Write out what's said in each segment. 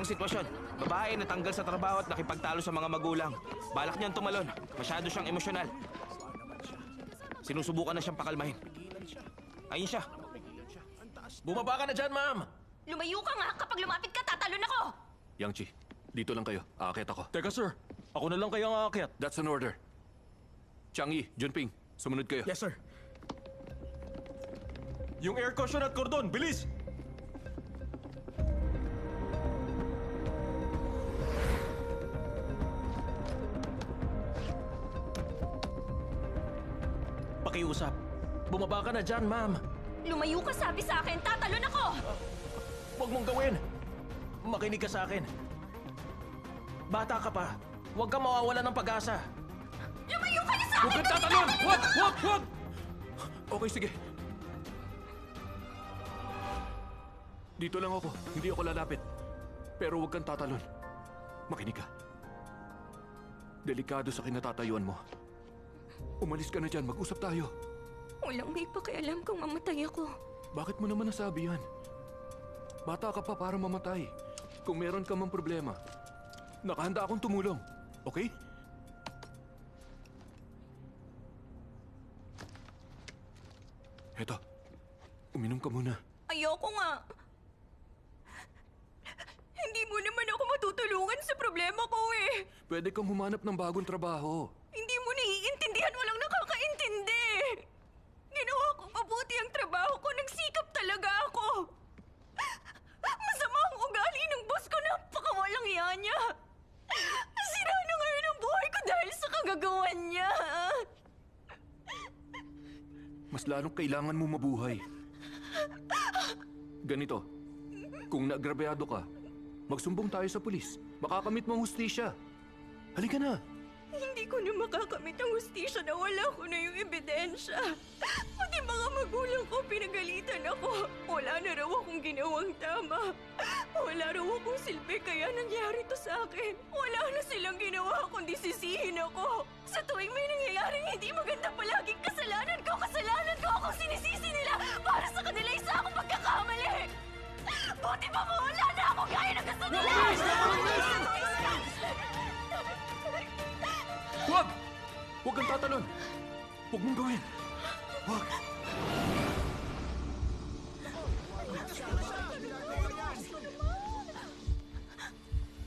sitwasyon. Babae natanggal sa trabaho at nakipagtalo sa mga magulang. Balak niyang tumalon. Masyado siyang emosyonal. Sinusubukan na siyang pakalmahin. Ayun siya. Bumaba ka na dyan, ma'am! Lumayo ka nga! Kapag lumapit ka, tatalon ako! Yang Chi, dito lang kayo. Aakyat ako. Teka sir, ako na lang kaya ang aakyat. That's an order. Changyi, Junping, sumunod kayo. Yes, sir. Yung air cushion at cordon, bilis! Pakiusap. Bumaba ka na dyan, ma'am. Lumayo ka, sabi sa akin! Tatalon ako! Huwag mong gawin. Makinig ka sa akin. Bata ka pa. Huwag kang mawawala ng pag-asa. Lumayo ka na sa Huwag akin! kang tatalon! Huwag! Huwag! Huwag! Okay, sige. Dito lang ako. Hindi ako lalapit. Pero huwag kang tatalon. Makinig ka. Delikado sa kinatatayuan mo. Umalis ka na dyan. Mag-usap tayo. Walang may pakialam kung mamatay ako. Bakit mo naman nasabi yan? Bata ka pa para mamatay. Kung meron ka mang problema, nakahanda akong tumulong. Okay? Eto, uminom ka muna. Ayoko nga. Hindi mo naman ako matutulungan sa problema ko eh. Pwede kang humanap ng bagong trabaho. Hindi mo naiintindihan, walang nakakaintindi. Ginawa kong mabuti ang trabaho ko, nagsikap talaga ako. Masama ang ugali ng boss ko, napakawalang iya niya. Sira na ngayon ang buhay ko dahil sa kagagawan niya. Mas lalong kailangan mo mabuhay. Ganito, kung naagrabyado ka, magsumbong tayo sa pulis. Makakamit mo ang hustisya. Halika na. Hindi ko na makakamit ang hustisya na wala ko na yung ebidensya. Pati mga magulang ko pinagalitan ako. Wala na raw akong ginawang tama. Wala raw akong silbi kaya nangyari to sa akin. Wala na silang ginawa kundi sisihin ako. Sa tuwing may nangyayaring hindi maganda palaging kasalanan ko akong sinisisi nila para sa kanila isa akong pagkakamali. Buti pa mo wala na ako gaya ng gusto nila! Huwag! Huwag kang tatalon! Huwag mong gawin! Huwag!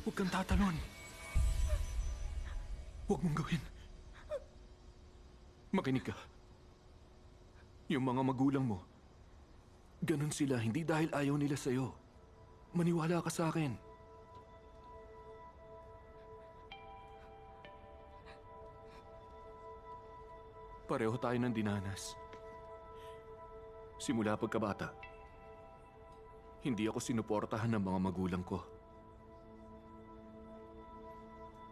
Huwag kang tatalon! Huwag mong gawin! Makinig ka. Yung mga magulang mo, ganun sila hindi dahil ayaw nila sa'yo. Maniwala ka sa akin. Pareho tayo ng dinanas. Simula pagkabata, hindi ako sinuportahan ng mga magulang ko.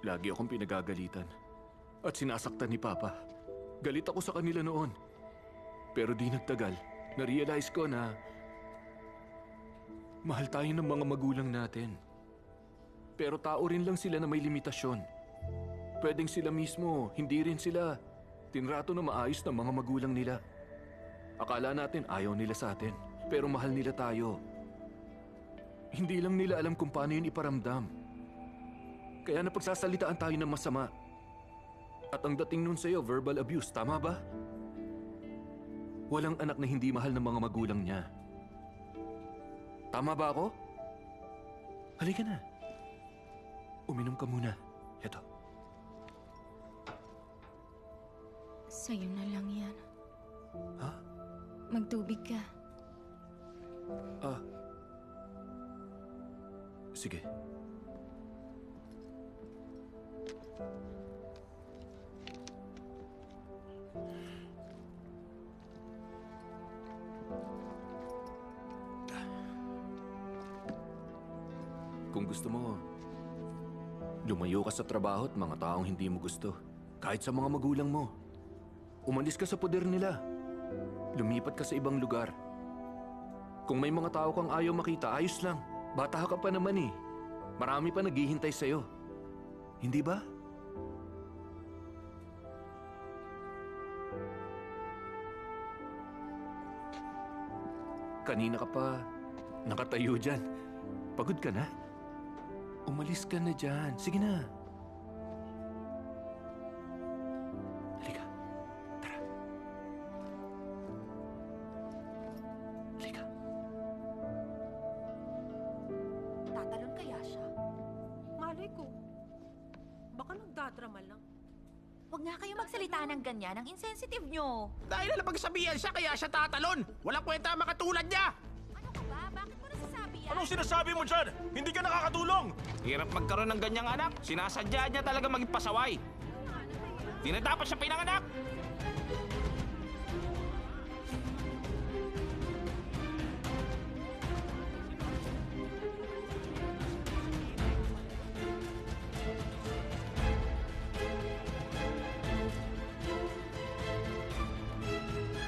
Lagi akong pinagagalitan at sinasaktan ni Papa. Galit ako sa kanila noon. Pero di nagtagal, na-realize ko na mahal tayo ng mga magulang natin. Pero tao rin lang sila na may limitasyon. Pwedeng sila mismo, hindi rin sila tinrato na maayos ng mga magulang nila. Akala natin ayaw nila sa atin, pero mahal nila tayo. Hindi lang nila alam kung paano yun iparamdam. Kaya napagsasalitaan tayo ng masama. At ang dating nun sa'yo, verbal abuse, tama ba? Walang anak na hindi mahal ng mga magulang niya. Tama ba ako? Halika na. Uminom ka muna. Eto. Sa'yo na lang yan. Ha? Magtubig ka. Sige. Kung gusto mo, lumayo ka sa trabaho at mga taong hindi mo gusto. Kahit sa mga magulang mo. Umalis ka sa poder nila. Lumipat ka sa ibang lugar. Kung may mga tao kang ayaw makita, ayos lang. Bata ka pa naman eh. Marami pa naghihintay sa'yo. Hindi ba? Kanina ka pa nakatayo dyan. Pagod ka na? Umalis ka na dyan. Sige na. Halika. Tara. Halika. Tatalon kaya siya? Malay ko. Baka nagdadrama lang. Huwag nga kayo magsalita ng ganyan. Ang insensitive nyo. Dahil nalapagsabihan siya kaya siya tatalon. Walang kwenta ang makatulad niya. Ano ka ba? Bakit mo nasasabi yan? Anong sinasabi mo dyan? Hindi ka nakakatulong! Hirap magkaroon ng ganyang anak. Sinasadya niya talaga maging pasaway. Di na dapat siya pinanganak.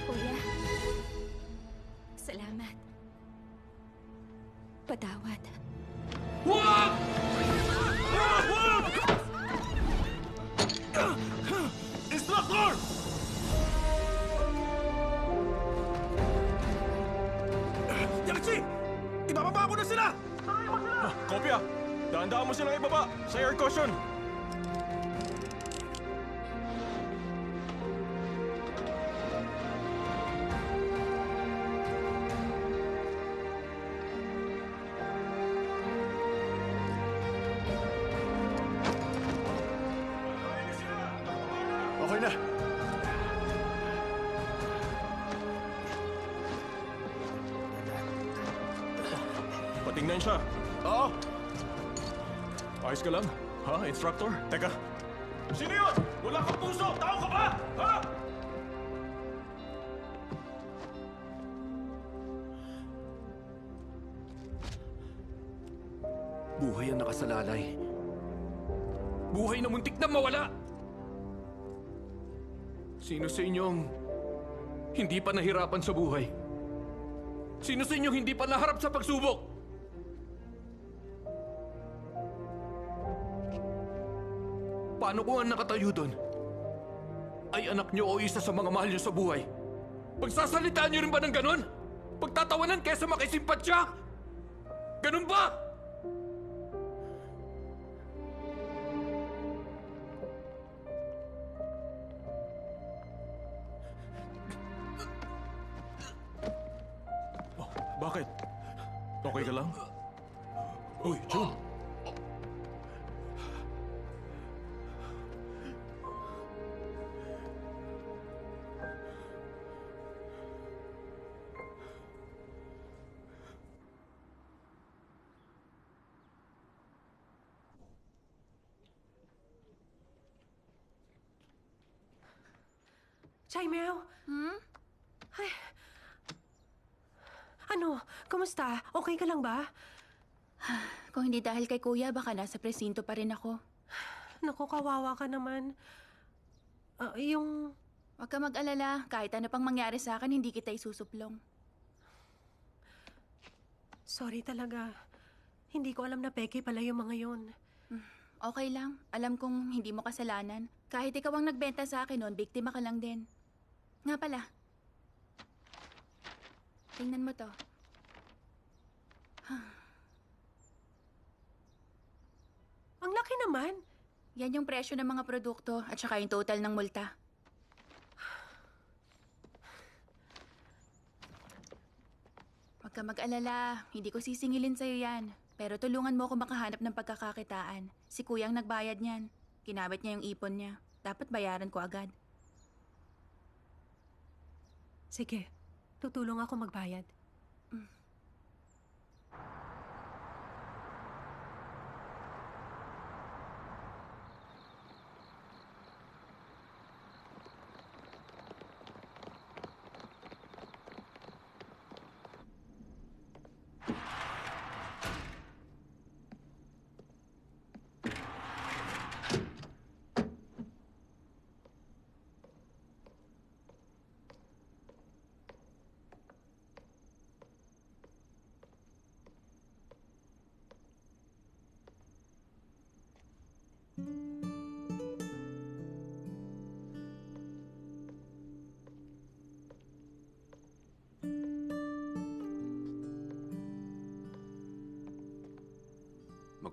Kuya, salamat. Patawad. Instructor! Yangchi! Ibababa ko na sila! Kopya! Dahan-dahan mo silang ibaba sa air caution! Okay na. Patingnan siya. Oo. Ayos ka lang? Ha, instructor? Teka. Sino yun? Wala kang puso! Tao ka ba? Ha? Buhay ang nakasalalay. Buhay na muntik na mawala! Sino sa inyong hindi pa nahirapan sa buhay? Sino sa inyong hindi pa naharap sa pagsubok? Paano kung ang nakatayo doon ay anak niyo o isa sa mga mahal niyo sa buhay? Pagsasalitaan niyo rin ba ng ganon? Pagtatawanan kesa makisimpatsya? Ganon ba? Oh, bakit? Okay ka lang? Uy, Jun! Chai Meow? Ay. Ano? Kumusta? Okay ka lang ba? Kung hindi dahil kay kuya, baka nasa presinto pa rin ako. Naku, kawawa ka naman. Yung... Huwag ka mag-alala. Kahit ano pang mangyari sa akin, hindi kita isusuplong. Sorry talaga. Hindi ko alam na peke pala yung mga yun. Okay lang. Alam kong hindi mo kasalanan. Kahit ikaw ang nagbenta sa akin noon, biktima ka lang din. Nga pala. Tingnan mo to. Ang laki naman. Yan yung presyo ng mga produkto at saka yung total ng multa. Huwag ka mag-alala. Hindi ko sisingilin sa'yo yan. Pero tulungan mo ako makahanap ng pagkakakitaan. Si kuyang nagbayad niyan. Kinabit niya yung ipon niya. Dapat bayaran ko agad. Sige, tutulong ako magbayad.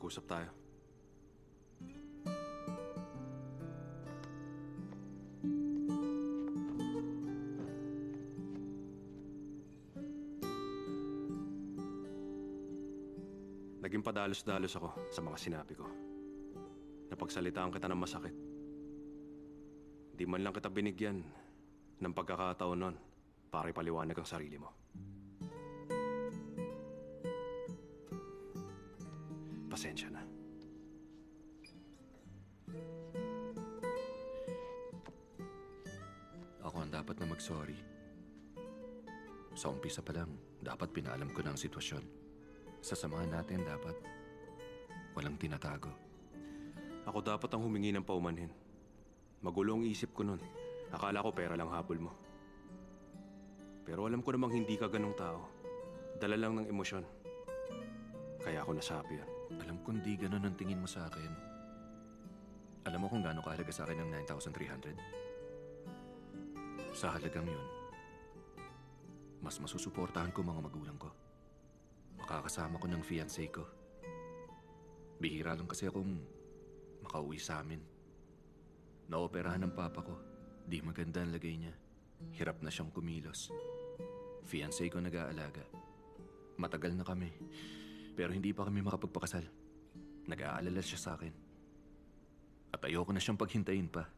Mag-usap tayo. Naging padalos-dalos ako sa mga sinabi ko. Napagsalitaan kita ng masakit. Di man lang kita binigyan ng pagkakataon nun para ipaliwanag ang sarili mo. Pasensya na. Ako ang dapat na mag-sorry. Sa umpisa pa lang, dapat pinaalam ko na ang sitwasyon. Sa samahan natin, dapat walang tinatago. Ako dapat ang humingi ng paumanhin. Magulo ang isip ko nun. Akala ko pera lang habol mo. Pero alam ko namang hindi ka ganong tao. Dala lang ng emosyon. Kaya ako nasabi yan. Alam kong di ganun ang tingin mo sa akin. Alam mo kung gaano kahalaga sa akin ang 9,300? Sa halagang yun, mas masusuportahan ko mga magulang ko. Makakasama ko ng fiancé ko. Bihira lang kasi akong makauwi sa amin. Naoperahan ng papa ko. Di maganda ang lagay niya. Hirap na siyang kumilos. Fiancé ko nag-aalaga. Matagal na kami. Pero hindi pa kami makapagpakasal. Nag-aalala siya sa akin. At ayoko na siyang paghintayin pa.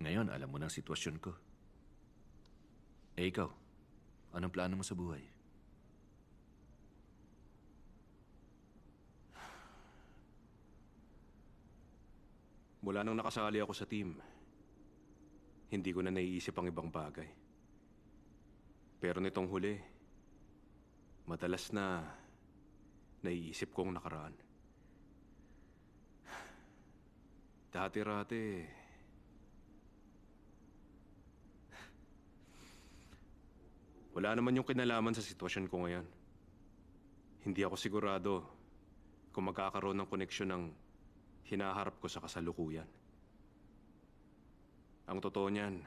Ngayon, alam mo na ang sitwasyon ko. Eh ikaw, anong plano mo sa buhay? Mula nang nakasali ako sa team, hindi ko na naiisip ang ibang bagay. Pero nitong huli, madalas na naiisip ko ang nakaraan. Dati-rati, wala naman yung kinalaman sa sitwasyon ko ngayon. Hindi ako sigurado kung magkakaroon ng koneksyon ng hinaharap ko sa kasalukuyan. Ang totoo niyan,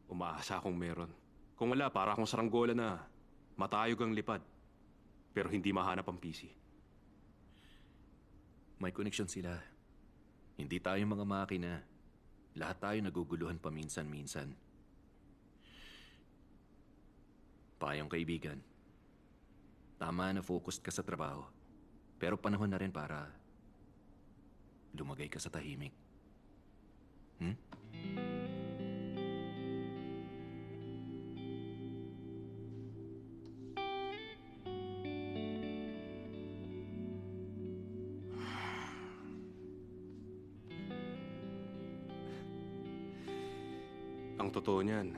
umaasa akong meron. Kung wala, para akong saranggola na matayog ang lipad, pero hindi mahanap ang PC. May koneksyon sila. Hindi tayo mga makina. Lahat tayo naguguluhan paminsan-minsan. Payong kaibigan, tama na focused ka sa trabaho. Pero panahon na rin para lumagay ka sa tahimik. Ang totoo niyan,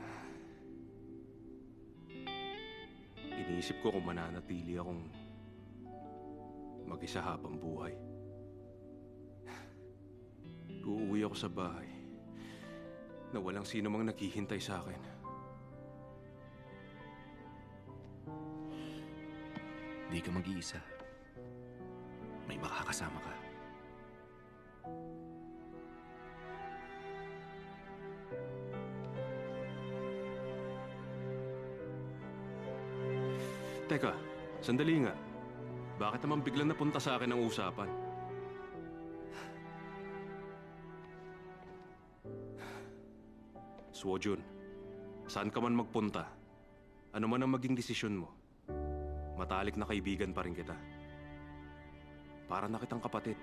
iniisip ko kung mananatili akong mag-isa habang buhay. Uuwi ako sa bahay na walang sino mang naghihintay sa akin. Di ka mag-iisa. May makakasama ka. Teka, sandali nga. Bakit naman biglang napunta sa akin ang usapan? Swojun, saan ka man magpunta, ano man ang maging desisyon mo, matalik na kaibigan pa rin kita. Para na kitang kapatid.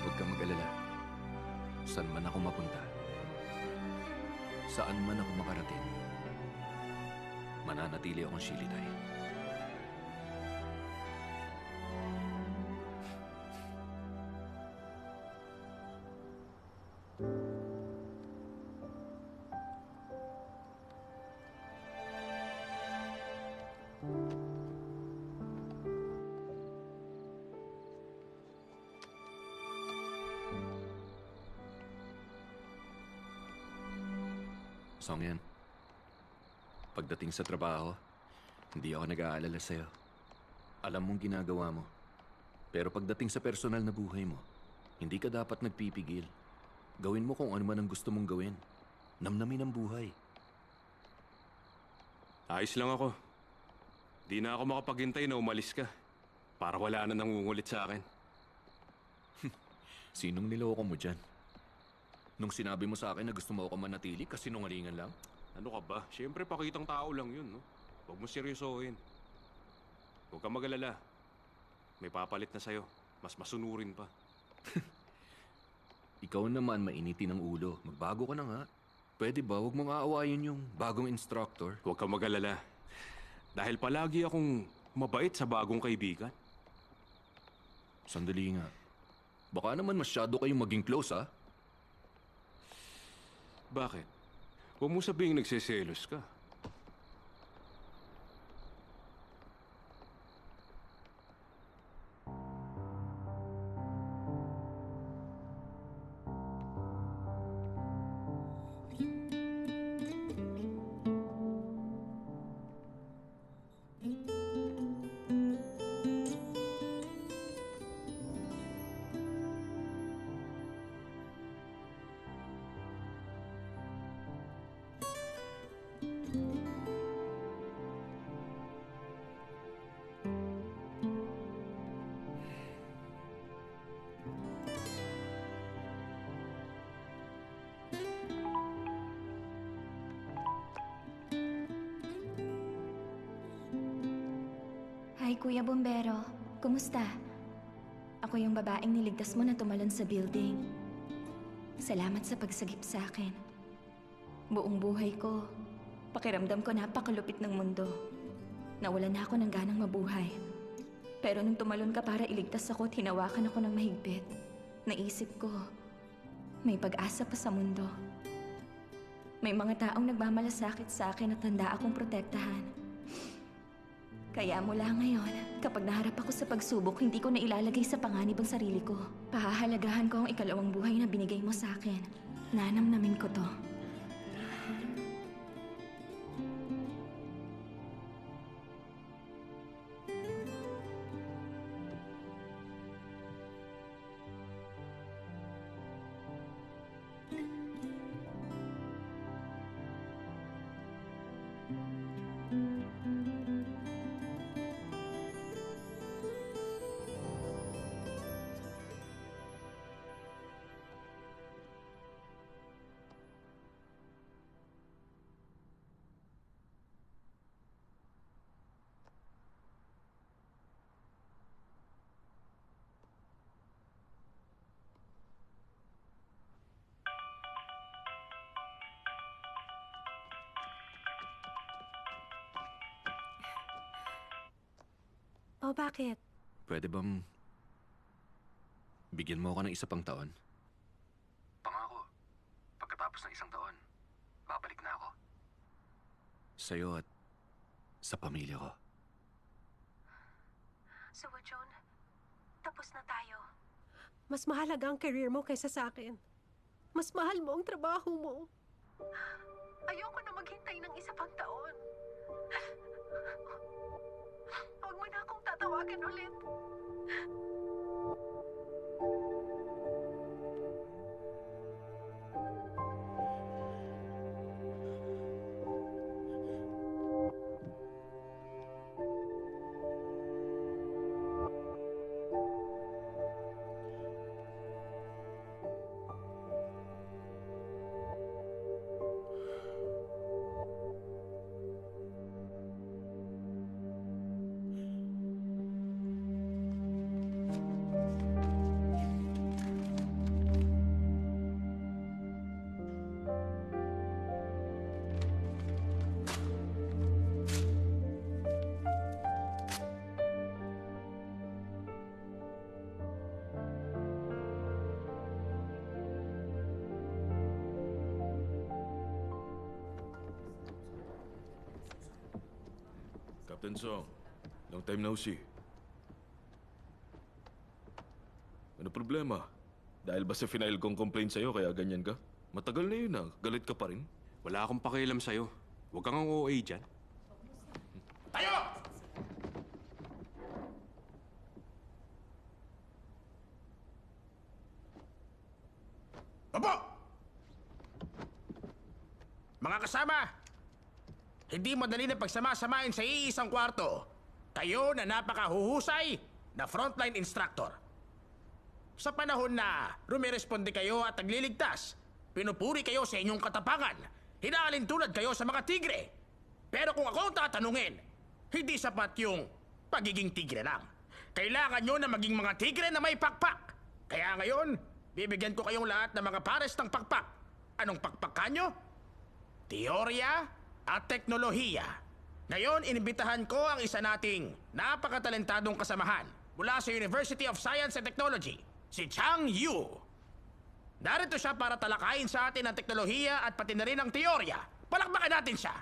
Huwag kang mag-alala. Saan man ako mapunta, saan man ako makarating, mananatili akong Shilitay. Songyan, pagdating sa trabaho, hindi ako nag-aalala sa'yo. Alam mong ginagawa mo. Pero pagdating sa personal na buhay mo, hindi ka dapat nagpipigil. Gawin mo kung ano man ang gusto mong gawin. Namnamin ang buhay. Ayos lang ako. Di na ako makapaghintay na umalis ka. Para wala na nangungulit sa akin. Sinong niloko mo dyan? Nung sinabi mo sa akin na gusto mo ako manatili, kasi nungalingan lang? Ano ka ba? Siyempre pakitang tao lang yun, no? Huwag mo seryosohin. Huwag kang mag-alala. May papalit na sa'yo. Mas masunurin pa. Ikaw naman mainitin ang ulo. Magbago ka na nga. Pwede ba huwag mong aawayin yung bagong instructor? Huwag kang mag-alala. Dahil palagi akong mabait sa bagong kaibigan. Sandali nga. Baka naman masyado kayong maging close, ha? Bakit? Huwag mo sabihing nagseselos ka. Hi, Kuya Bombero. Kumusta? Ako yung babaeng niligtas mo na tumalon sa building. Salamat sa pagsagip sa akin. Buong buhay ko, pakiramdam ko napakalupit ng mundo. Nawalan na ako ng ganang mabuhay. Pero nung tumalon ka para iligtas ako at hinawakan ako ng mahigpit, naisip ko, may pag-asa pa sa mundo. May mga taong nagmamalasakit sa akin at handa akong protektahan. Kaya mula ngayon, kapag naharap ako sa pagsubok, hindi ko na ilalagay sa panganib ang sarili ko. Pahahalagahan ko ang ikalawang buhay na binigay mo sa akin. Nanamnamin ko to. Oh, bakit? Pwede bang bigyan mo ako ng isa pang taon? Pangako, pagkatapos ng isang taon, babalik na ako. Sa'yo at sa pamilya ko. So, John, tapos na tayo. Mas mahalaga ang career mo kaysa sa akin. Mas mahal mo ang trabaho mo. Ayoko na maghintay ng isa pang taon. Huwag mo na akong tatawagan ulit. Captain Song, long time no see. Ano problema? Dahil ba sa final kong complaint sa'yo kaya ganyan ka? Matagal na yun galit ka pa rin? Wala akong pakialam sa'yo. Huwag kang ang OA dyan. Aba! Mga kasama, hindi madali na pagsama-samain sa iisang kwarto. Kayo na napakahuhusay na frontline instructor. Sa panahon na rumiresponde kayo at nagliligtas, pinupuri kayo sa inyong katapangan. Hinaalin tulad kayo sa mga tigre. Pero kung ako tatanungin, hindi sapat yung pagiging tigre lang. Kailangan nyo na maging mga tigre na may pakpak. Kaya ngayon, bibigyan ko kayong lahat ng mga pares ng pakpak. Anong pakpakan nyo? Teorya at teknolohiya. Ngayon, inimbitahan ko ang isa nating napakatalentadong kasamahan mula sa University of Science and Technology, si Chang Yu. Narito siya para talakayin sa atin ang teknolohiya at pati na rin ang teorya. Palakpakan natin siya!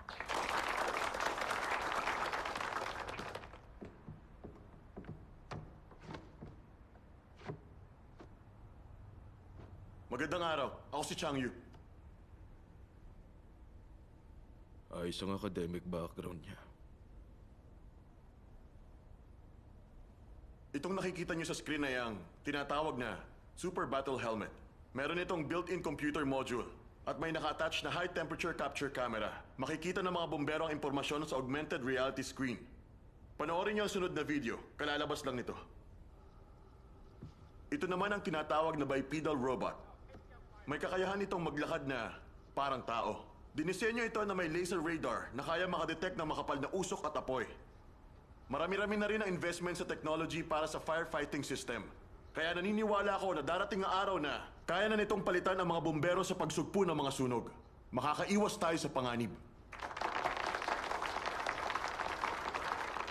Magandang araw. Ako si Chang Yu. Ayos ang academic background niya. Itong nakikita niyo sa screen na yang tinatawag na Super Battle Helmet. Meron itong built-in computer module at may naka-attach na high temperature capture camera. Makikita ng mga bombero ang impormasyon sa augmented reality screen. Panoorin niyo ang sunod na video. Kalalabas lang nito. Ito naman ang tinatawag na bipedal robot. May kakayahan itong maglakad na parang tao. Dinisenyo ito na may laser radar na kaya makadetect ng makapal na usok at apoy. Marami-rami na rin ang investment sa technology para sa firefighting system. Kaya naniniwala ako na darating ang araw na kaya na nitong palitan ang mga bombero sa pagsugpo ng mga sunog. Makakaiwas tayo sa panganib.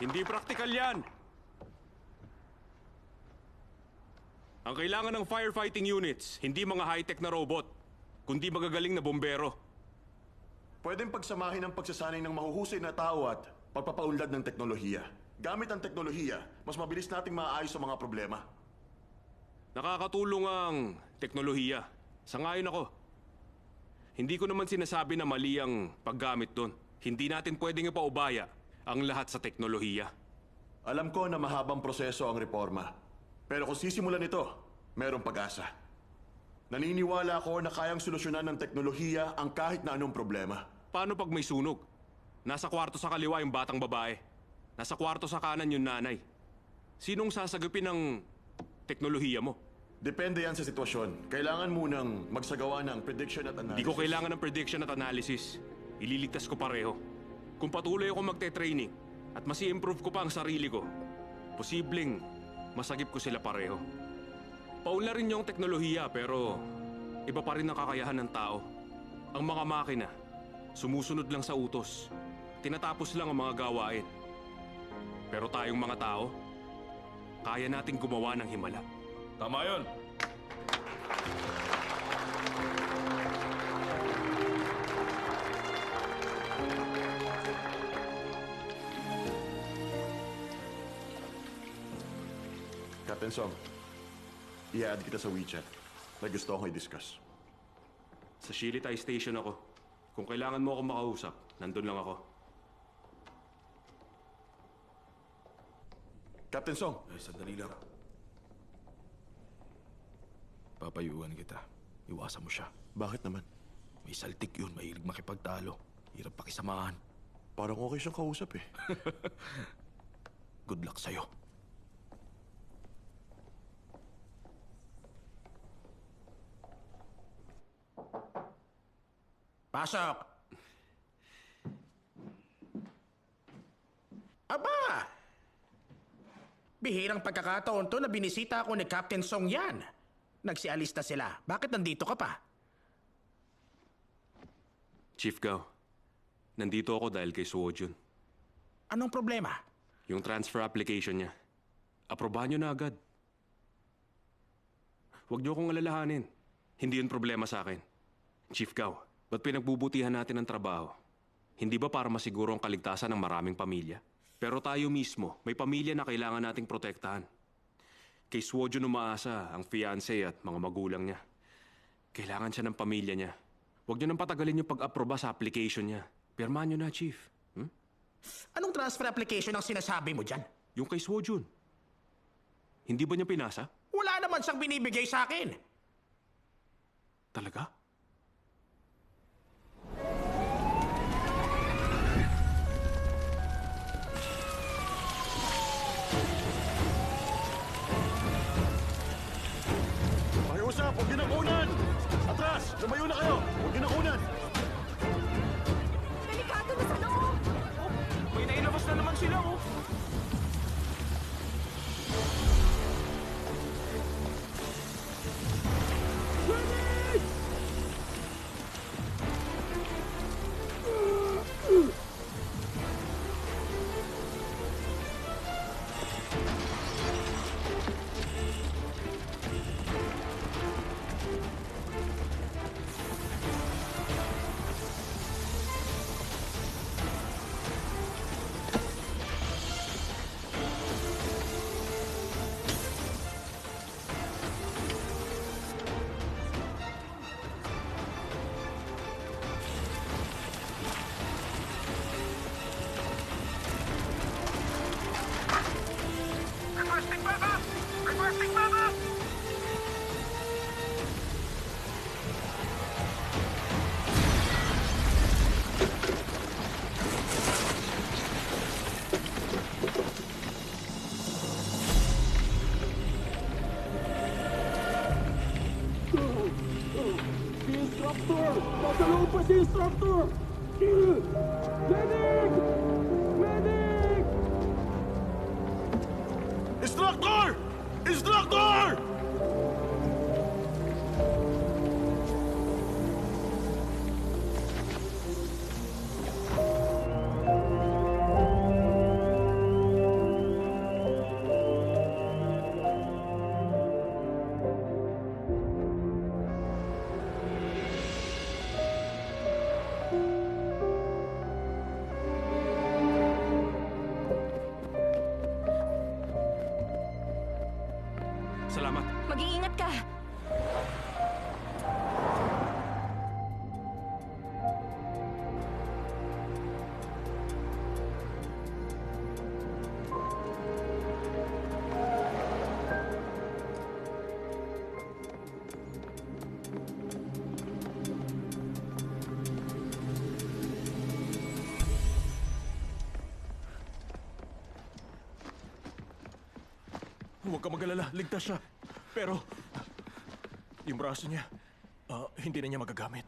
Hindi praktikal yan! Ang kailangan ng firefighting units, hindi mga high-tech na robot, kundi magagaling na bombero. Pwedeng pagsamahin ang pagsasanay ng mahuhusay na tao at pagpapaunlad ng teknolohiya. Gamit ang teknolohiya, mas mabilis nating maaayos ang mga problema. Nakakatulong ang teknolohiya. Sangayon ako. Hindi ko naman sinasabi na mali ang paggamit doon. Hindi natin pwedeng ipaubaya ang lahat sa teknolohiya. Alam ko na mahabang proseso ang reforma. Pero kung sisimulan ito, mayroong pag-asa. Naniniwala ako na kayang solusyonan ng teknolohiya ang kahit na anong problema. Paano pag may sunog? Nasa kwarto sa kaliwa yung batang babae. Nasa kwarto sa kanan yung nanay. Sinong sasagupin ng teknolohiya mo? Depende yan sa sitwasyon. Kailangan munang magsagawa ng prediction at analysis. Hindi ko kailangan ng prediction at analysis. Ililigtas ko pareho. Kung patuloy ako magte-training at mas i-improve ko pa ang sarili ko, posibleng masagip ko sila pareho. Paunlarin niyo ang teknolohiya pero iba pa rin ang kakayahan ng tao. Ang mga makina, sumusunod lang sa utos. Tinatapos lang ang mga gawain. Pero tayong mga tao, kaya nating gumawa ng himala. Tama yun. Captain Song, i-add kita sa WeChat. May gusto akong i-discuss. Sa Shilitay Station ako. Kung kailangan mo ako makausap, nandun lang ako. Captain Song! Ay, sandali lang. Papayuan kita. Iwasan mo siya. Bakit naman? May saltik yun. Mahilig makipagtalo. Hirap pakisamahan. Parang okay siyang kausap eh. Good luck sa'yo. Pasok! Aba! Bihirang pagkakataon to na binisita ako ni Captain Song yan. Nagsialista sila. Bakit nandito ka pa? Chief Gao, nandito ako dahil kay Suojun. Anong problema? Yung transfer application niya. Aprobahan niyo na agad. Huwag niyo akong alalahanin. Hindi yun problema sa akin. Chief Gao, ba't pinagbubutihan natin ang trabaho? Hindi ba para masiguro ang kaligtasan ng maraming pamilya? Pero tayo mismo, may pamilya na kailangan nating protektahan. Kay Suojun umaasa ang fiancé at mga magulang niya. Kailangan siya ng pamilya niya. Huwag niyo nang patagalin yung pag-aproba sa application niya. Pirmahan niyo na, Chief. Anong transfer application ang sinasabi mo dyan? Yung kay Suojun. Hindi ba niya pinasa? Wala naman siyang binibigay sa akin. Talaga? nang unan! Atras! Lumayo na kayo! Huwag niyo nang unan! Delikado na sa loob! May nailabas na naman sila, oh. Instructor! Instructor! Salamat. Mag-iingat ka! Huwag ka mag-alala, ligtas siya. Pero, yung braso niya, hindi na niya magagamit.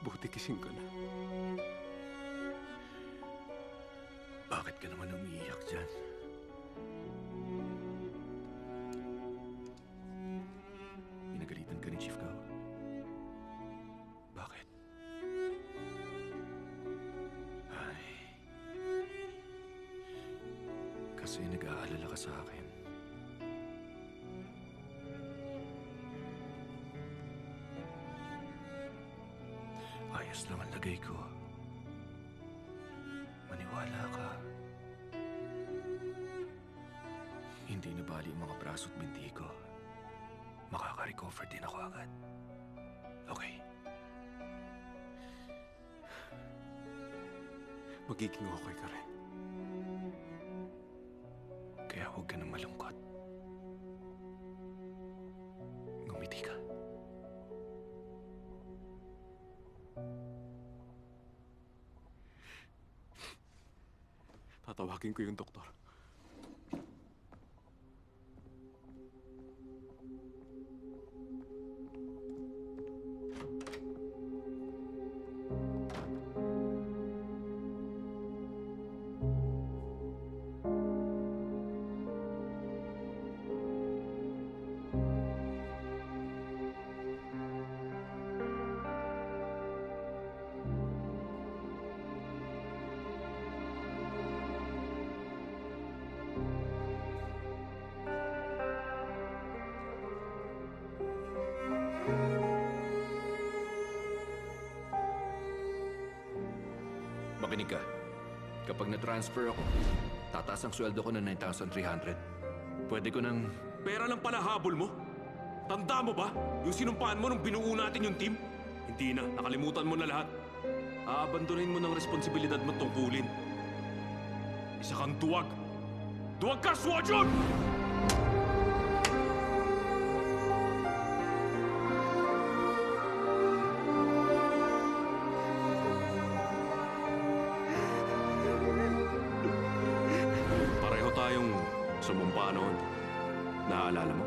Buti kising ka na. Bakit ka naman umiiyak dyan? Pinagalitan Kasi nag-aalala ka sa akin. Ayos lang ang lagay ko. Maniwala ka. Hindi na bali ang mga braso at binti ko. Makaka-recover din ako agad. Okay? Magiging okay ka rin. Kaya huwag ka nang malungkot. Ngumiti ka. Tatawagin ko yung doktor. Makinig ka. Kapag na-transfer ako, tataas ang sweldo ko ng 9,300. Pwede ko nang... Pera lang pala habol mo? Tanda mo ba? Yung sinumpaan mo nung binuo natin yung team? Hindi na, nakalimutan mo na lahat. Aabandonin mo ng responsibilidad mo tungkulin. Isa kang duwag. Duwag ka, Swajon! Pareho tayong sumumpa noon. Naaalala mo?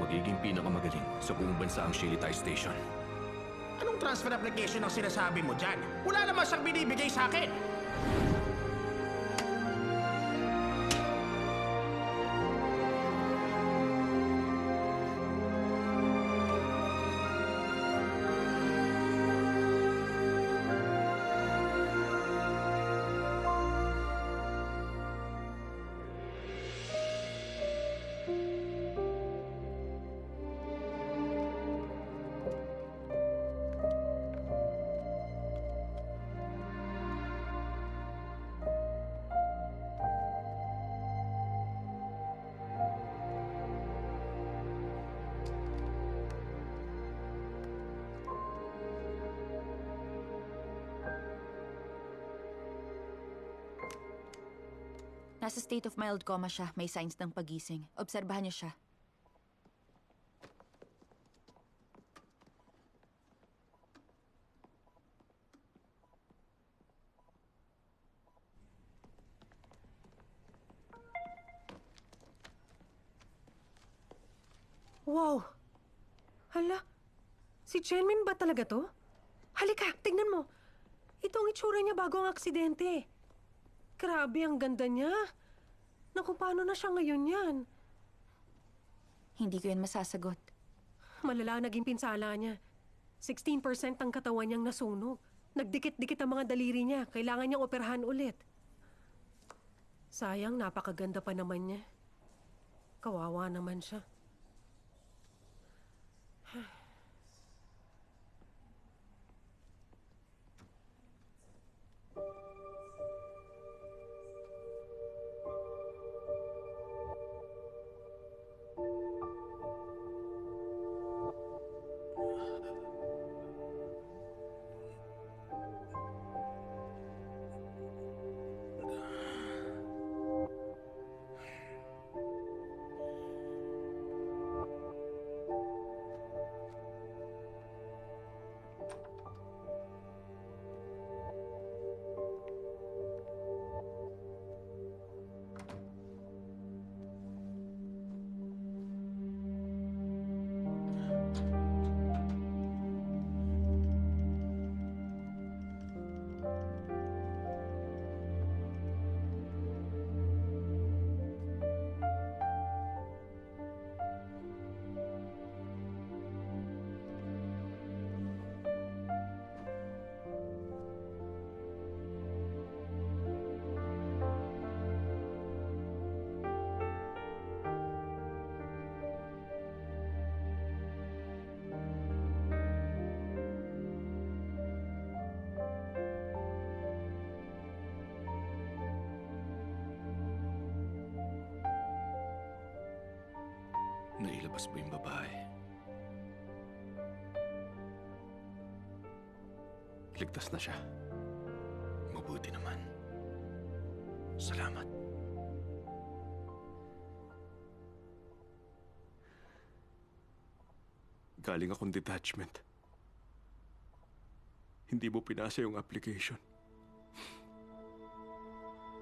Magiging pinakamagaling sa buong bansa ang Shilitay Station. Anong transfer application ang sinasabi mo dyan? Wala naman siyang binibigay sa akin. Nasa state of mild coma siya. May signs ng pagising. Obserbahan niyo siya. Wow! Hala, si Chenmin ba talaga to? Halika, tignan mo. Ito ang itsura niya bago ang aksidente. Grabe, ang ganda niya. Naku, paano na siya ngayon yan? Hindi ko yan masasagot. Malala naging pinsala niya. 16% ang katawan niyang nasunog. Nagdikit-dikit ang mga daliri niya. Kailangan niyang operahan ulit. Sayang, napakaganda pa naman niya. Kawawa naman siya. labas ba yung babae? Ligtas na siya. Mabuti naman. Salamat. Galing akong detachment. Hindi mo pinasa yung application.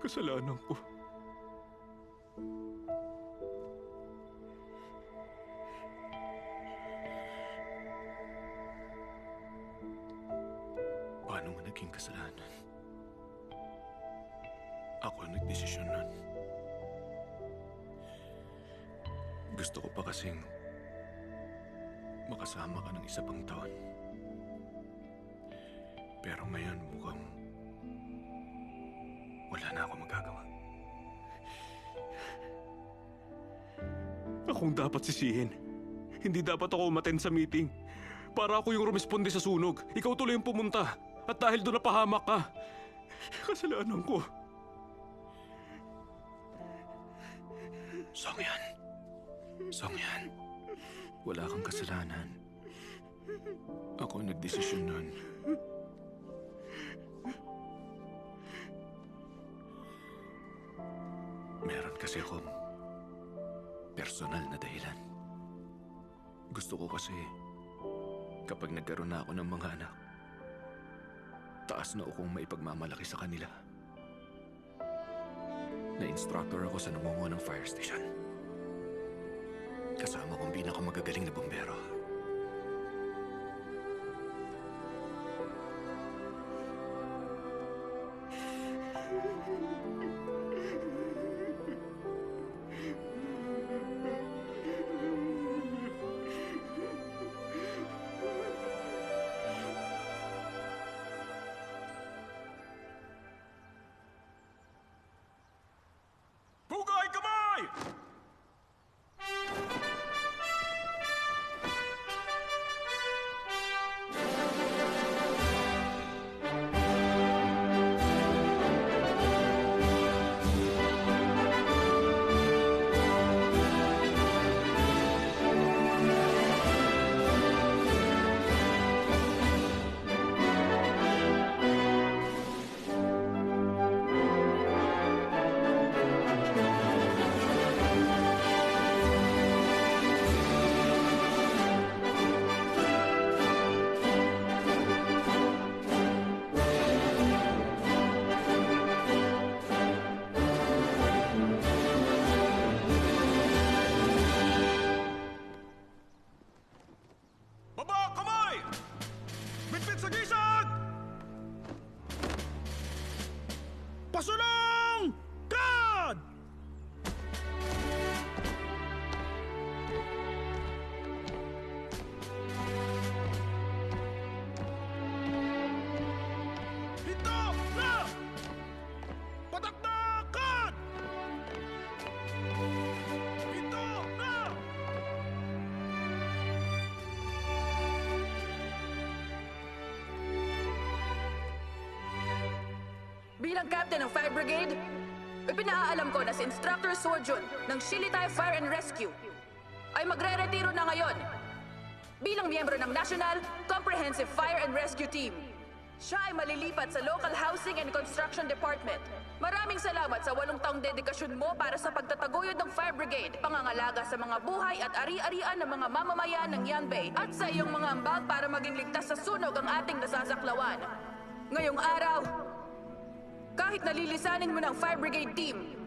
Kasalanan ko. Paano mo naging kasalanan? Ako ang nagdesisyon nun. Gusto ko pa kasing makasama ka ng isa pang taon. Pero ngayon mukhang wala na ako magagawa. Akong dapat sisihin. Hindi dapat ako umattend sa meeting. Para ako yung rumesponde sa sunog. Ikaw tuloy yung pumunta. At dahil doon napahamak ka, kasalanan ko. Songyan. Songyan. Wala kang kasalanan. Ako ang nagdesisyon nun. Meron kasi akong personal na dahilan. Gusto ko kasi kapag nagkaroon na ako ng mga anak, taas na akong maipagmamalaki sa kanila. Na-instructor ako sa namumuo ng fire station. Kasama kong pinakamagagaling na bombero. Pugay kamay! Baba kamay! Bitbit sa gisag! Pasulong! God! Hinto na! Patak na! God! Hinto na! Bilang captain ng Fire Brigade, ipinaalam ko na si Instructor Sojun ng Shilitai Fire and Rescue ay magre-retiro na ngayon bilang miyembro ng National Comprehensive Fire and Rescue Team. Siya ay malilipat sa Local Housing and Construction Department. Maraming salamat sa 8 taong dedikasyon mo para sa pagtataguyod ng Fire Brigade, pangangalaga sa mga buhay at ari-arian ng mga mamamayan ng Yanbei at sa iyong mga ambag para maging ligtas sa sunog ang ating nasasaklawan. Ngayong araw, kahit nalilisanin mo ng Fire Brigade Team,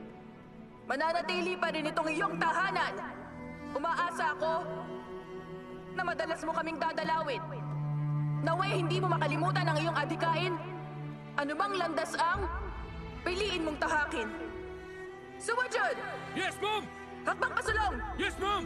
mananatili pa rin itong iyong tahanan. Umaasa ako na madalas mo kaming dadalawin. Naway hindi mo makalimutan ang iyong adhikain. Anumang landas ang piliin mong tahakin. Sumajud! Yes, Mom! Hakbang pasulong! Yes, Mom!